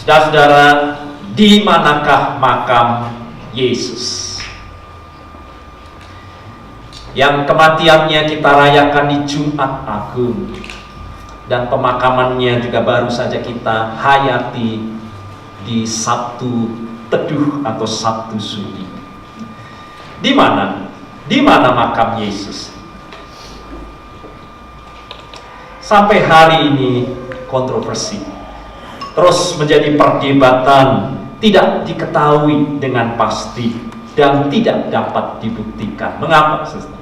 Saudara-saudara, di manakah makam Yesus? Yang kematiannya kita rayakan di Jumat Agung, dan pemakamannya juga baru saja kita hayati di Sabtu Teduh atau Sabtu Sudi. Di mana? Di mana makam Yesus? Sampai hari ini kontroversi, terus menjadi perdebatan, tidak diketahui dengan pasti dan tidak dapat dibuktikan. Mengapa, saudara?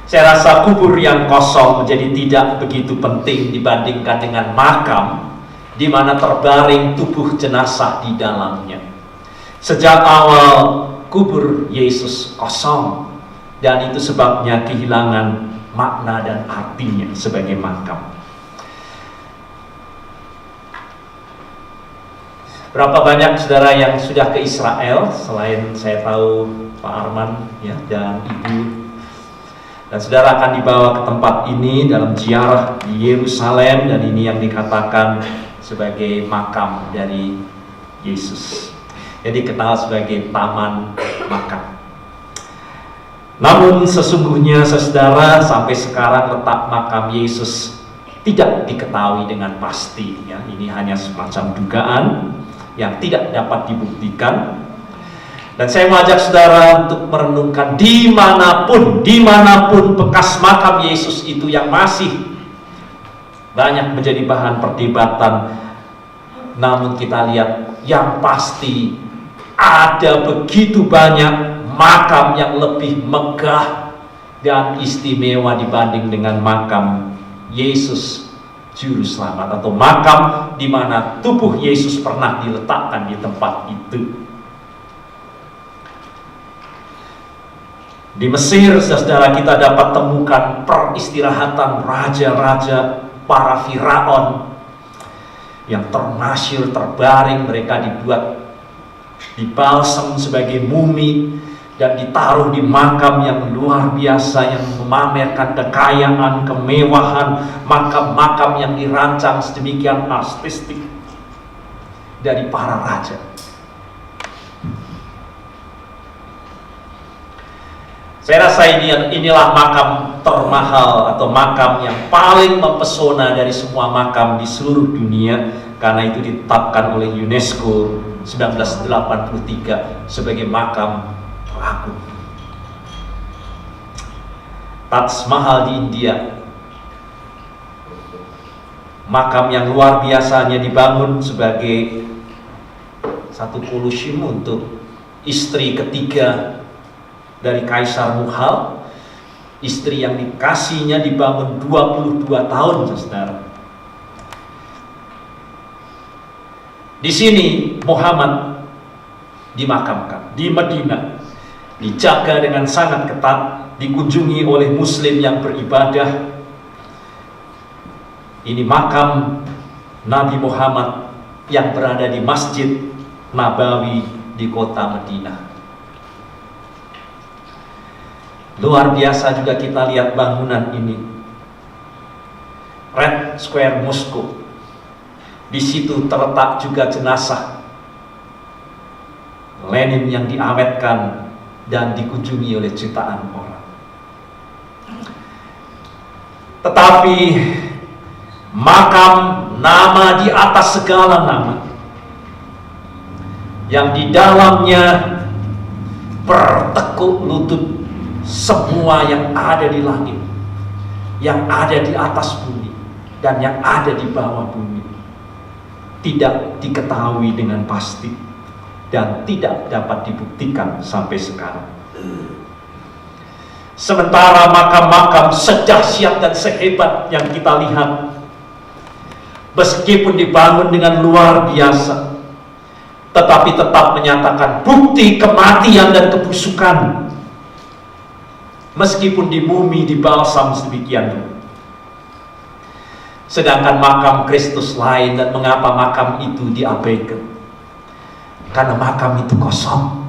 Saya rasa kubur yang kosong menjadi tidak begitu penting dibandingkan dengan makam di mana terbaring tubuh jenazah di dalamnya. Sejak awal kubur Yesus kosong, dan itu sebabnya kehilangan makna dan artinya sebagai makam. Berapa banyak saudara yang sudah ke Israel? Selain saya tahu Pak Arman ya, dan Ibu. Dan saudara akan dibawa ke tempat ini dalam ziarah di Yerusalem, dan ini yang dikatakan sebagai makam dari Yesus. Jadi dikenal sebagai taman makam. Namun sesungguhnya saudara, sampai sekarang letak makam Yesus tidak diketahui dengan pasti ya. Ini hanya semacam dugaan yang tidak dapat dibuktikan. Dan saya mengajak saudara untuk merenungkan dimanapun bekas makam Yesus itu yang masih banyak menjadi bahan perdebatan. Namun kita lihat yang pasti ada begitu banyak makam yang lebih megah dan istimewa dibanding dengan makam Yesus Juru Selamat, atau makam di mana tubuh Yesus pernah diletakkan di tempat itu. Di Mesir, saudara, kita dapat temukan peristirahatan raja-raja, para Firaun yang termasyhur terbaring. Mereka dibuat dibalsam sebagai mumi dan ditaruh di makam yang luar biasa, yang memamerkan kekayaan, kemewahan, makam-makam yang dirancang sedemikian artistik dari para raja. Saya rasa inilah makam termahal atau makam yang paling mempesona dari semua makam di seluruh dunia, karena itu ditetapkan oleh UNESCO 1983 sebagai makam teragung. Taj Mahal di India, makam yang luar biasanya dibangun sebagai satu kolosium untuk istri ketiga dari Kaisar Mughal, istri yang dikasihnya, dibangun 22 tahun, saudara. Di sini Muhammad dimakamkan di Madinah, dijaga dengan sangat ketat, dikunjungi oleh Muslim yang beribadah. Ini makam Nabi Muhammad yang berada di Masjid Nabawi di kota Madinah. Luar biasa juga kita lihat bangunan ini, Red Square Moskow. Di situ terletak juga jenazah Lenin yang diawetkan dan dikunjungi oleh jutaan orang. Tetapi makam nama di atas segala nama, yang di dalamnya bertekuk lutut semua yang ada di langit, yang ada di atas bumi, dan yang ada di bawah bumi, tidak diketahui dengan pasti dan tidak dapat dibuktikan sampai sekarang. Sementara makam-makam sedahsyat dan sehebat yang kita lihat, meskipun dibangun dengan luar biasa, tetapi tetap menyatakan bukti kematian dan kebusukan. Meskipun di mumi, dibalsam sedemikian dulu. Sedangkan makam Kristus lain, dan mengapa makam itu diabaikan? Karena makam itu kosong.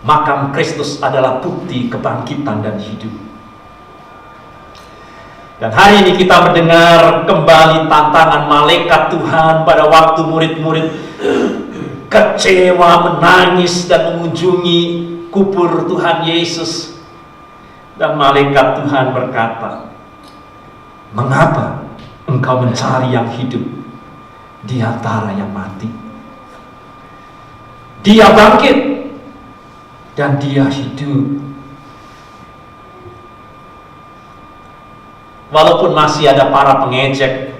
Makam Kristus adalah bukti kebangkitan dan hidup. Dan hari ini kita mendengar kembali tantangan malaikat Tuhan pada waktu murid-murid kecewa, menangis dan mengunjungi kubur Tuhan Yesus. Dan malaikat Tuhan berkata, "Mengapa engkau mencari yang hidup di antara yang mati? Dia bangkit dan dia hidup." Walaupun masih ada para pengejek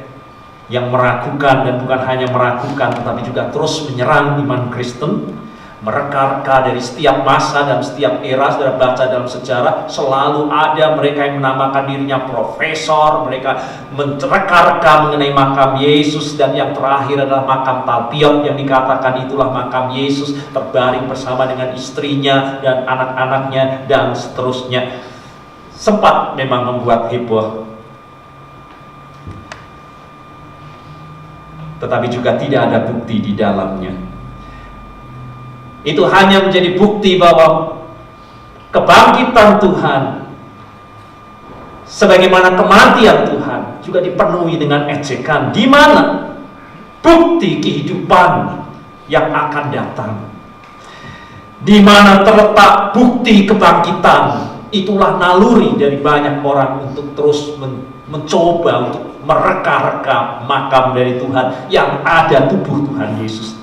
yang meragukan, dan bukan hanya meragukan tetapi juga terus menyerang iman Kristen, mereka-reka dari setiap masa dan setiap era, saudara baca dalam sejarah, selalu ada mereka yang menamakan dirinya profesor, mereka mereka-reka mengenai makam Yesus, dan yang terakhir adalah makam Talpiot yang dikatakan itulah makam Yesus terbaring bersama dengan istrinya dan anak-anaknya dan seterusnya. Sempat memang membuat heboh, tetapi juga tidak ada bukti di dalamnya. Itu hanya menjadi bukti bahwa kebangkitan Tuhan, sebagaimana kematian Tuhan, juga dipenuhi dengan ejekan. Di mana bukti kehidupan yang akan datang? Di mana terletak bukti kebangkitan? Itulah naluri dari banyak orang untuk terus mencoba untuk mereka-reka makam dari Tuhan yang ada tubuh Tuhan Yesus.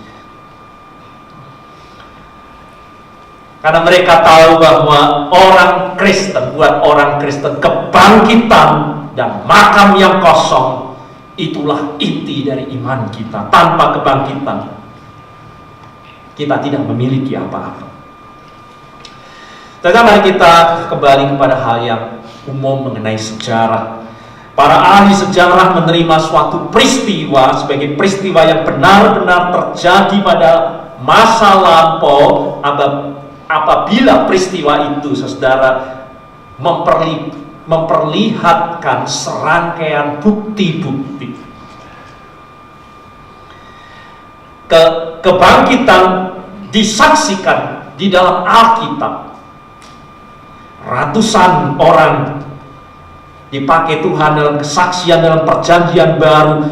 Karena mereka tahu bahwa orang Kristen, buat orang Kristen, kebangkitan dan makam yang kosong itulah inti dari iman kita. Tanpa kebangkitan kita tidak memiliki apa-apa. Jadi mari kita kembali kepada hal yang umum mengenai sejarah. Para ahli sejarah menerima suatu peristiwa sebagai peristiwa yang benar-benar terjadi pada masa lampau. Apabila peristiwa itu, saudara, memperlihatkan serangkaian bukti-bukti kebangkitan disaksikan di dalam Alkitab. Ratusan orang dipakai Tuhan dalam kesaksian dalam perjanjian baru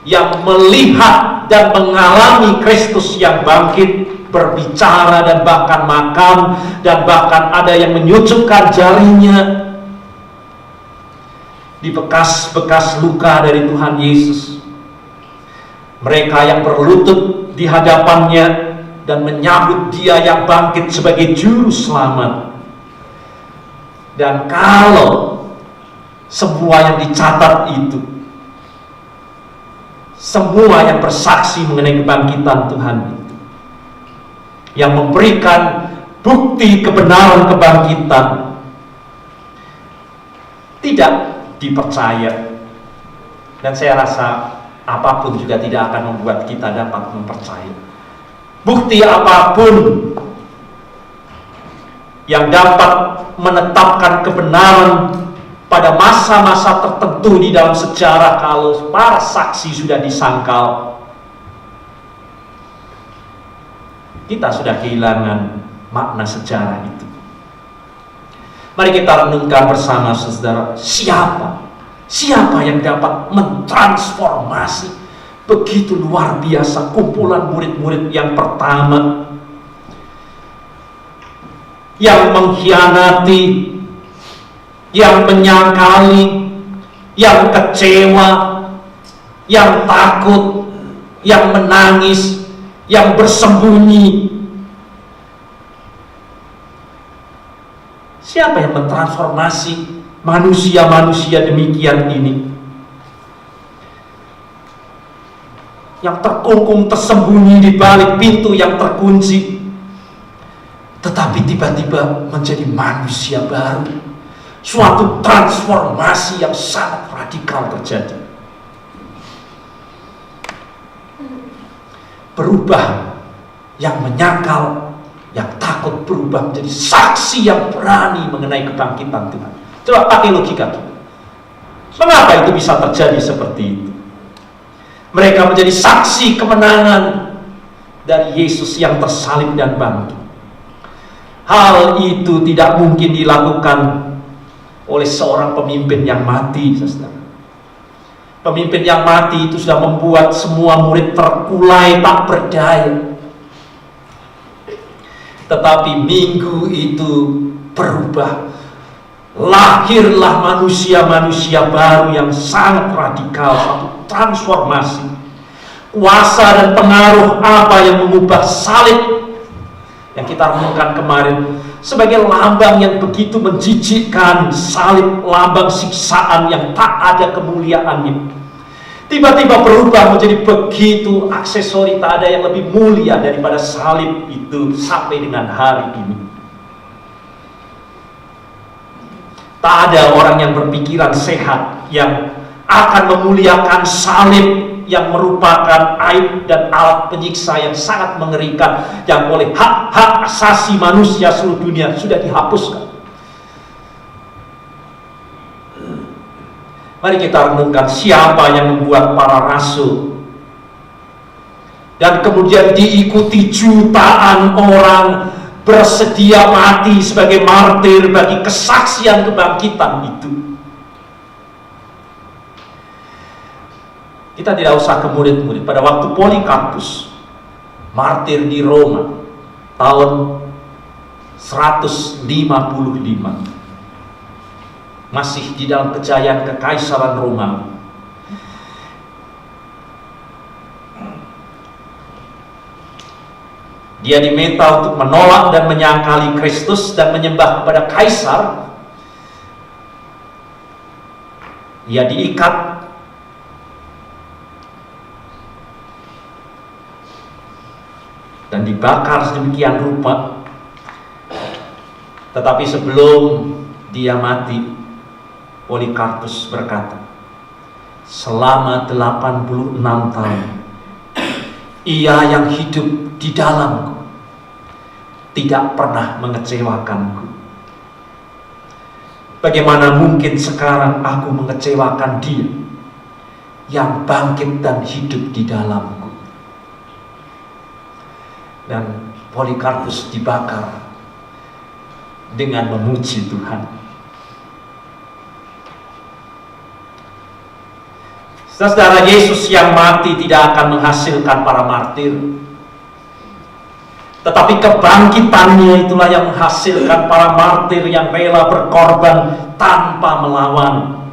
yang melihat dan mengalami Kristus yang bangkit, berbicara dan bahkan makan, dan bahkan ada yang menyucukkan jarinya di bekas-bekas luka dari Tuhan Yesus. Mereka yang berlutut di hadapannya dan menyambut Dia yang bangkit sebagai juru selamat. Dan kalau semua yang dicatat itu, semua yang bersaksi mengenai kebangkitan Tuhan itu, yang memberikan bukti kebenaran kebangkitan, tidak dipercaya. Dan saya rasa apapun juga tidak akan membuat kita dapat mempercayai. Bukti apapun yang dapat menetapkan kebenaran pada masa-masa tertentu di dalam sejarah, kalau para saksi sudah disangkal, kita sudah kehilangan makna sejarah itu. Mari kita renungkan bersama, saudara, siapa yang dapat mentransformasi begitu luar biasa kumpulan murid-murid yang pertama, yang mengkhianati, yang menyangkali, yang kecewa, yang takut, yang menangis, yang bersembunyi. Siapa yang mentransformasi manusia-manusia demikian ini? Yang terkungkung, tersembunyi di balik pintu yang terkunci, tetapi tiba-tiba menjadi manusia baru. Suatu transformasi yang sangat radikal terjadi. Berubah, yang menyangkal, yang takut berubah menjadi saksi yang berani mengenai kebangkitan Tuhan. Coba pakai logika kita. Mengapa itu bisa terjadi seperti itu? Mereka menjadi saksi kemenangan dari Yesus yang tersalib dan bangkit. Hal itu tidak mungkin dilakukan oleh seorang pemimpin yang mati, saudara. Pemimpin yang mati itu sudah membuat semua murid terkulai tak berdaya. Tetapi minggu itu berubah. Lahirlah manusia-manusia baru yang sangat radikal, satu transformasi. Kuasa dan pengaruh apa yang mengubah salib yang kita renungkan kemarin sebagai lambang yang begitu menjijikkan, salib lambang siksaan yang tak ada kemuliaannya, tiba-tiba berubah menjadi begitu aksesori, tak ada yang lebih mulia daripada salib itu sampai dengan hari ini. Tak ada orang yang berpikiran sehat yang akan memuliakan salib yang merupakan aib dan alat penyiksa yang sangat mengerikan, yang oleh hak-hak asasi manusia seluruh dunia sudah dihapuskan. Mari kita renungkan siapa yang membuat para rasul dan kemudian diikuti jutaan orang bersedia mati sebagai martir bagi kesaksian kebangkitan itu. Kita tidak usah ke murid-murid. Pada waktu Polikarpus martir di Roma tahun 155, masih di dalam kejayaan kekaisaran Romawi, dia diminta untuk menolak dan menyangkali Kristus dan menyembah kepada kaisar. Ia diikat dan dibakar sedemikian rupa. Tetapi sebelum dia mati, Polikarpus berkata, selama 86 tahun ia yang hidup di dalamku tidak pernah mengecewakanku. Bagaimana mungkin sekarang aku mengecewakan dia yang bangkit dan hidup di dalamku? Dan Polikarpus dibakar dengan memuji Tuhan. Saudara, Yesus yang mati tidak akan menghasilkan para martir, tetapi kebangkitannya itulah yang menghasilkan para martir yang rela berkorban tanpa melawan.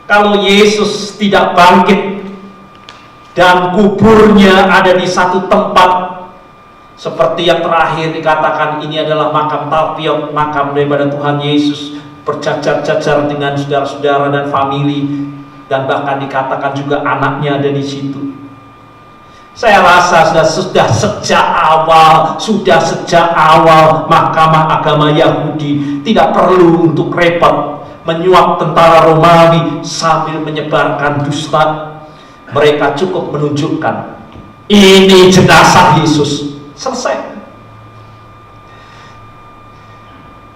Kalau Yesus tidak bangkit dan kuburnya ada di satu tempat, seperti yang terakhir dikatakan, ini adalah makam Talpiot, makam daripada Tuhan Yesus, berjajar-jajar dengan saudara-saudara dan famili, dan bahkan dikatakan juga anaknya ada di situ. Saya rasa sudah sejak awal Mahkamah Agama Yahudi tidak perlu untuk repot menyuap tentara Romawi sambil menyebarkan dusta. Mereka cukup menunjukkan ini jenazah Yesus. Selesai.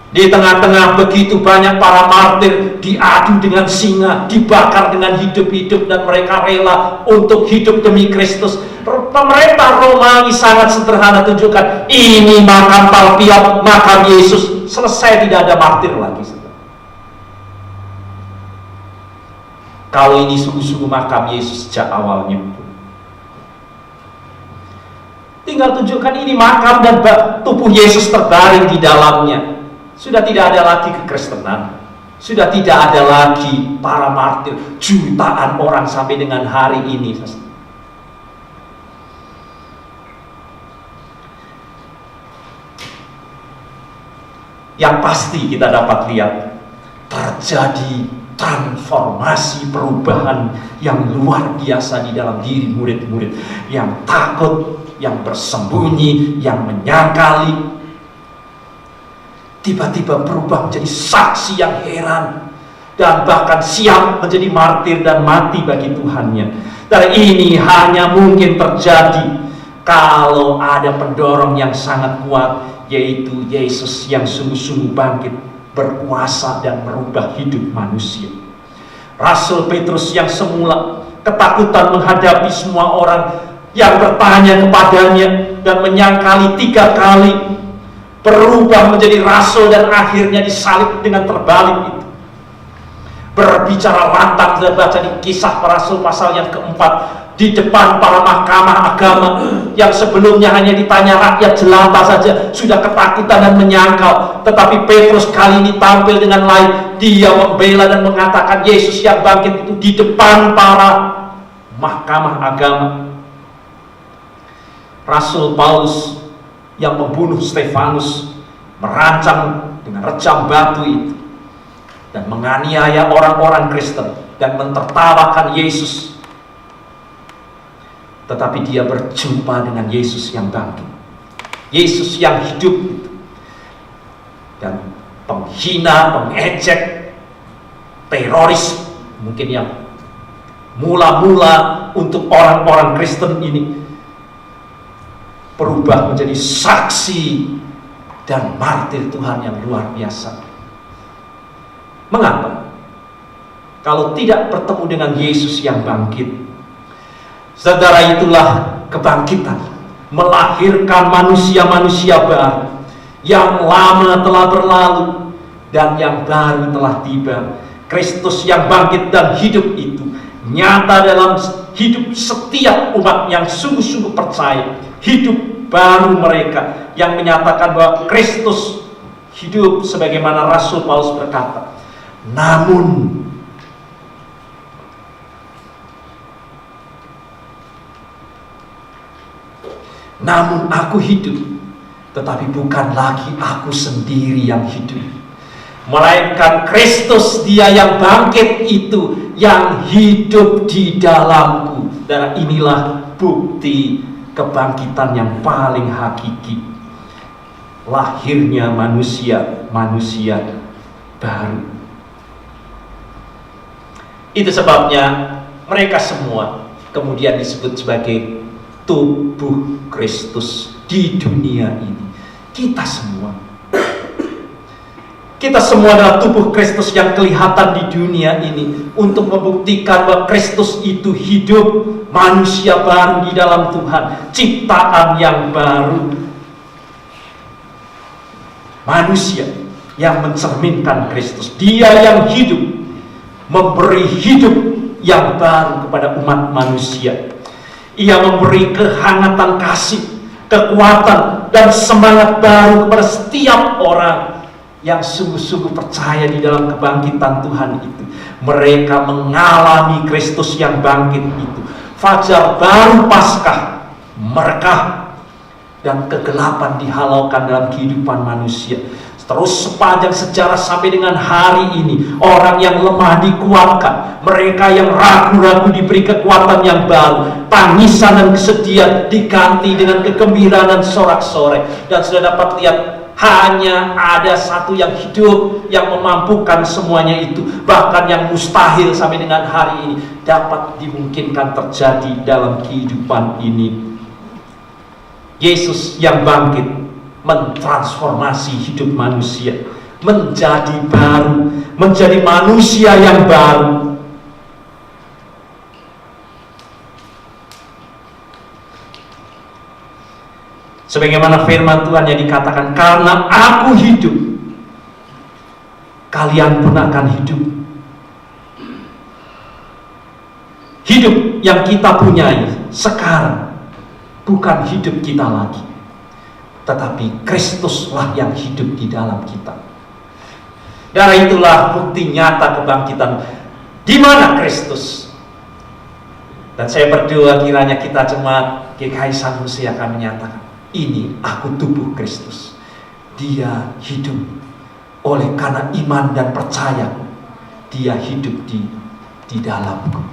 Di tengah-tengah begitu banyak para martir diadu dengan singa, dibakar dengan hidup-hidup, dan mereka rela untuk hidup demi Kristus. Pemerintah Romawi sangat sederhana tunjukkan, ini makam Talpiot, makam Yesus. Selesai, tidak ada martir lagi. Kalau ini sungguh-sungguh makam Yesus sejak awalnya, tinggal tunjukkan ini makam dan tubuh Yesus terbaring di dalamnya. Sudah tidak ada lagi kekristenan. Sudah tidak ada lagi para martir, jutaan orang sampai dengan hari ini. Yang pasti kita dapat lihat terjadi transformasi, perubahan yang luar biasa di dalam diri murid-murid yang takut, yang bersembunyi, yang menyangkali, tiba-tiba berubah menjadi saksi yang heran dan bahkan siap menjadi martir dan mati bagi Tuhannya. Dan ini hanya mungkin terjadi kalau ada pendorong yang sangat kuat, yaitu Yesus yang sungguh-sungguh bangkit, berkuasa dan merubah hidup manusia. Rasul Petrus yang semula ketakutan menghadapi semua orang yang bertanya kepadanya dan menyangkali 3 kali, berubah menjadi rasul dan akhirnya disalib dengan terbalik itu. berbicara lantang. Kita baca di Kisah Para Rasul pasal yang keempat, di depan para mahkamah agama yang sebelumnya hanya ditanya rakyat jelata saja sudah ketakutan dan menyangkal, tetapi Petrus kali ini tampil dengan lain. Dia membela dan mengatakan Yesus yang bangkit itu di depan para mahkamah agama. Rasul Paulus yang membunuh Stefanus merancang dengan rejam batu itu dan menganiaya orang-orang Kristen dan mentertawakan Yesus. Tetapi dia berjumpa dengan Yesus yang bangkit, Yesus yang hidup itu. Dan penghina, pengejek, teroris mungkin yang mula-mula untuk orang-orang Kristen ini berubah menjadi saksi dan martir Tuhan yang luar biasa. Mengapa? Kalau tidak bertemu dengan Yesus yang bangkit, saudara, itulah kebangkitan, melahirkan manusia-manusia baru. Yang lama telah berlalu dan yang baru telah tiba. Kristus yang bangkit dan hidup itu nyata dalam hidup setiap umat yang sungguh-sungguh percaya. Hidup baru mereka yang menyatakan bahwa Kristus hidup, sebagaimana Rasul Paulus berkata, namun aku hidup, tetapi bukan lagi aku sendiri yang hidup, melainkan Kristus, Dia yang bangkit itu yang hidup di dalamku. Dan inilah bukti kebangkitan yang paling hakiki, lahirnya manusia baru. Itu sebabnya mereka semua kemudian disebut sebagai tubuh Kristus di dunia ini. Kita semua adalah tubuh Kristus yang kelihatan di dunia ini untuk membuktikan bahwa Kristus itu hidup, manusia baru di dalam Tuhan, ciptaan yang baru, manusia yang mencerminkan Kristus. Dia yang hidup, memberi hidup yang baru kepada umat manusia. Ia memberi kehangatan kasih, kekuatan, dan semangat baru kepada setiap orang yang sungguh-sungguh percaya di dalam kebangkitan Tuhan itu. Mereka mengalami Kristus yang bangkit itu. Fajar baru Paskah, berkah dan kegelapan dihalaukan dalam kehidupan manusia. Terus sepanjang sejarah sampai dengan hari ini, orang yang lemah dikuatkan, mereka yang ragu-ragu diberi kekuatan yang baru, tangisan dan kesedihan diganti dengan kegembiraan dan sorak-sorai. Dan sudah dapat lihat, hanya ada satu yang hidup, yang memampukan semuanya itu. Bahkan yang mustahil sampai dengan hari ini dapat dimungkinkan terjadi dalam kehidupan ini. Yesus yang bangkit mentransformasi hidup manusia menjadi baru, menjadi manusia yang baru. Sebagaimana firman Tuhan yang dikatakan, karena aku hidup, kalian pun akan hidup. Hidup yang kita punyai sekarang bukan hidup kita lagi, tetapi Kristuslah yang hidup di dalam kita. Dan itulah bukti nyata kebangkitan. Di mana Kristus? Dan saya berdoa kiranya kita jemaat GKI Sanusi akan menyatakan, ini aku tubuh Kristus. Dia hidup oleh karena iman dan percaya. Dia hidup di dalamku.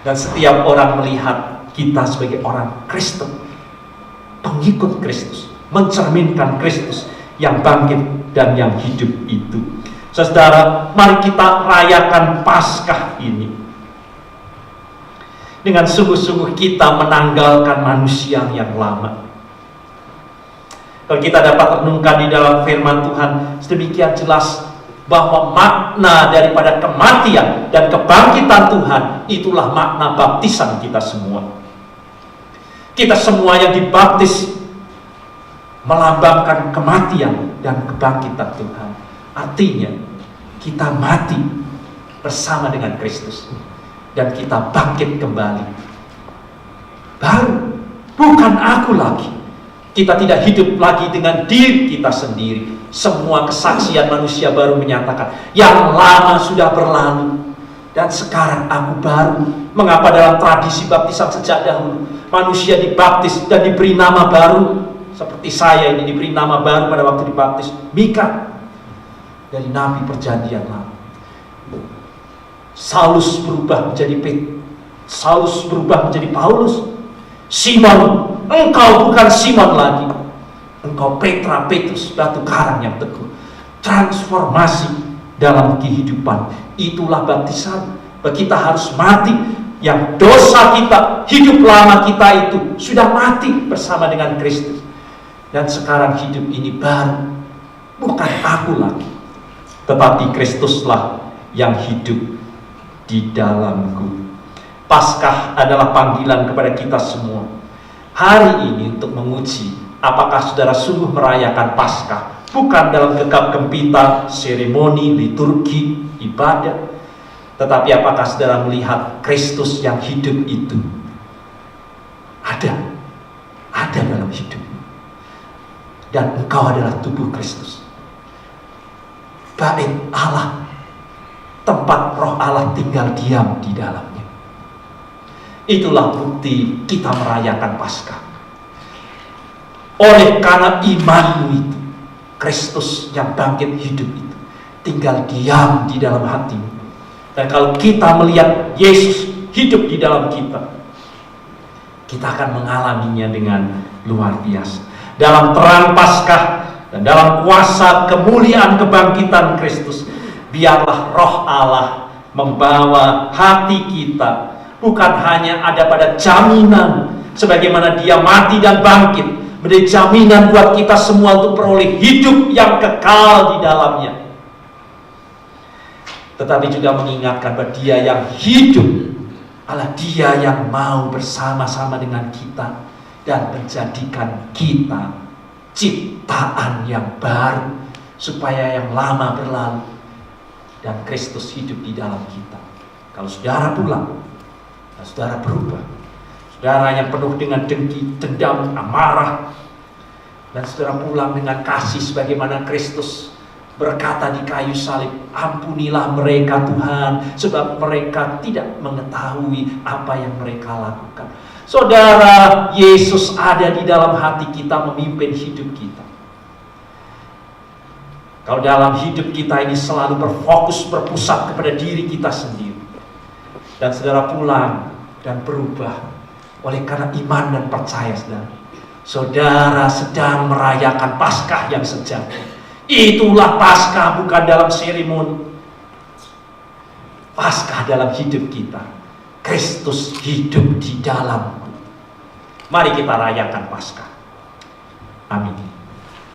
Dan setiap orang melihat kita sebagai orang Kristen, pengikut Kristus, mencerminkan Kristus yang bangkit dan yang hidup itu. Saudara, mari kita rayakan Paskah ini dengan sungguh-sungguh kita menanggalkan manusia yang lama. Kalau kita dapat renungkan di dalam firman Tuhan, sedemikian jelas bahwa makna daripada kematian dan kebangkitan Tuhan itulah makna baptisan kita semua. Kita semua yang dibaptis melambangkan kematian dan kebangkitan Tuhan. Artinya kita mati bersama dengan Kristus. Dan kita bangkit kembali. Baru, bukan aku lagi. Kita tidak hidup lagi dengan diri kita sendiri. Semua kesaksian manusia baru menyatakan, yang lama sudah berlalu, dan sekarang aku baru. Mengapa dalam tradisi baptisan sejak dahulu manusia dibaptis dan diberi nama baru? Seperti saya ini diberi nama baru pada waktu dibaptis, Mika, dari nabi perjanjian lama. Saulus berubah menjadi Saulus berubah menjadi Paulus. Simon, engkau bukan Simon lagi, engkau Petrus, batu karang yang teguh. Transformasi dalam kehidupan, itulah baptisan. Kita harus mati. Yang dosa kita, hidup lama kita itu sudah mati bersama dengan Kristus. Dan sekarang hidup ini baru. Bukan aku lagi, tetapi Kristuslah yang hidup di dalamku. Paskah adalah panggilan kepada kita semua hari ini untuk menguji apakah saudara sungguh merayakan Paskah, bukan dalam gegap gempita seremoni, liturgi, ibadah, tetapi apakah saudara melihat Kristus yang hidup itu ada dalam hidupmu, dan engkau adalah tubuh Kristus, bait Allah, tempat Roh Allah tinggal diam di dalamnya. Itulah bukti kita merayakan Paskah. Oleh karena imanmu itu, Kristus yang bangkit hidup itu tinggal diam di dalam hatimu. Dan kalau kita melihat Yesus hidup di dalam kita, kita akan mengalaminya dengan luar biasa. Dalam terang Paskah dan dalam kuasa kemuliaan kebangkitan Kristus, biarlah Roh Allah membawa hati kita, bukan hanya ada pada jaminan sebagaimana Dia mati dan bangkit, menjadi jaminan buat kita semua untuk peroleh hidup yang kekal di dalamnya, tetapi juga mengingatkan bahwa Dia yang hidup adalah Dia yang mau bersama-sama dengan kita dan menjadikan kita ciptaan yang baru, supaya yang lama berlalu dan Kristus hidup di dalam kita. Kalau saudara pulang, saudara berubah, saudara yang penuh dengan dengki, dendam, amarah, dan saudara pulang dengan kasih sebagaimana Kristus berkata di kayu salib, ampunilah mereka Tuhan, sebab mereka tidak mengetahui apa yang mereka lakukan. Saudara, Yesus ada di dalam hati kita, memimpin hidup kita. Kalau dalam hidup kita ini selalu berpusat kepada diri kita sendiri, dan saudara pulang dan berubah oleh karena iman dan percaya saudara sedang merayakan Paskah yang sejati. Itulah Paskah, bukan dalam seremoni. Paskah dalam hidup kita. Kristus hidup di dalamku. Mari kita rayakan Paskah.